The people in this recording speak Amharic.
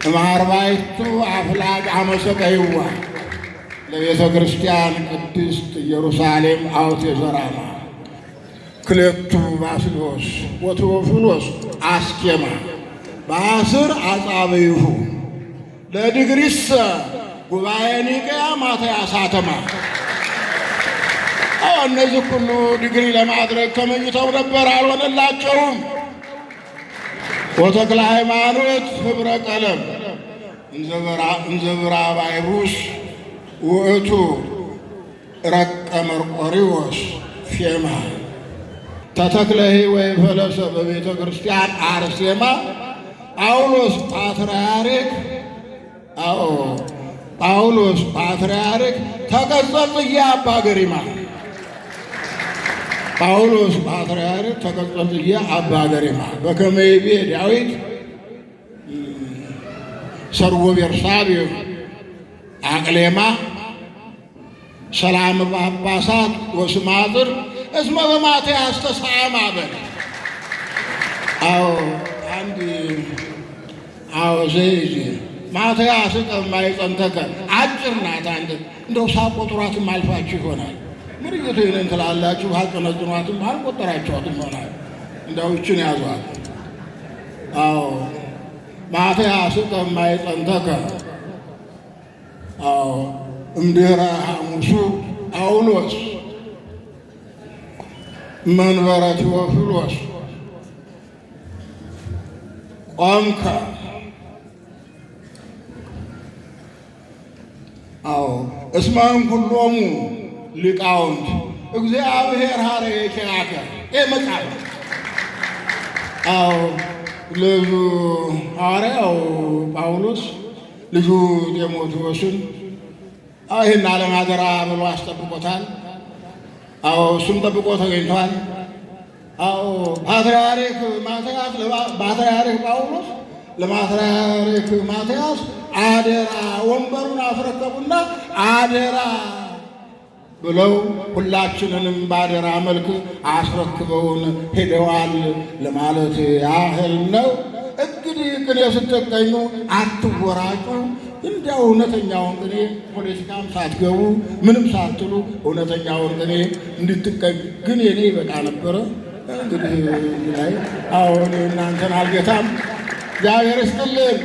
እምአርባዕቱ አፍላግ አመሰቀይዋ ለቤተ ክርስቲያን ቅድስት ኢየሩሳሌም አውቴ ዘራማ ክልኤቱ ባስልዮስ ወቴዎፍሎስ አስኬማ በአስር አጻብዕሁ ለድግሪሰ ጉባኤ ኒቅያ ማትያስ አተማ። እነዚህ ሁሉ ዲግሪ ለማድረግ ተመኝተው ነበር፣ አልሆነላቸውም። ወተክለ ሃይማኖት ህብረ ቀለም እንዘብራ ባይሩስ ውእቱ ረቀ መርቆሪዎስ ፌማ ተተክለሂ ወይ ፈለሰ በቤተ ክርስቲያን አርሴማ ጳውሎስ ፓትርያርክ ጳውሎስ ፓትርያርክ ተቀጸጽያ አባ ገሪማ ጳውሎስ ፓትርያርክ ተቀጸጽያ አባ ገሪማ በከመ ይቤ ዳዊት ሰርጎ ቤርሳቤህ አቅሌማ ሰላም ጳጳሳት ወስማጥር እስመ በማትያስ ተሳማ በል። ዘይዚ ማትያስ ቀማይ ጸንተከ አጭር ናት። አንድ እንደው ሳቆጥሯትም አልፋችሁ ይሆናል። ምርግቱ ይህንን ትላላችሁ፣ አልቀነጽኗትም አልቆጠራችኋትም ይሆናል። እንደው ይችን ያዟት። ማትያስ ቀማይ ጸንተከ እምድኅረ ሐሙሱ ጳውሎስ መንበረ ቴዎፍሎስ ቆምከ እስመ እምኩሎሙ ሊቃውንት እግዚአብሔር ኀረየ ኪያከ መጽሐፍ ልጁ ሐዋርያው ጳውሎስ ልጁ ጢሞቴዎስን ይህን ዓለም አደራ ብሎ አስጠብቆታል። እሱም ጠብቆ ተገኝቷል። ፓትርያርክ ማትያስ ፓትርያርክ ጳውሎስ ለፓትርያርክ ማትያስ አደራ ወንበሩን አስረከቡና አደራ ብለው ሁላችንንም ባደራ መልክ አስረክበውን ሄደዋል ለማለት ያህል ነው። እንግዲህ ቅኔ ስትቀኙ አትወራጩ። እንዲያው እውነተኛውን ቅኔ ፖለቲካም ሳትገቡ ምንም ሳትሉ እውነተኛውን ቅኔ እንድትቀኝ ግን የኔ ይበቃ ነበረ። እንግዲህ ላይ አሁን እናንተን አልገታም። እግዚአብሔር ይስጥልን።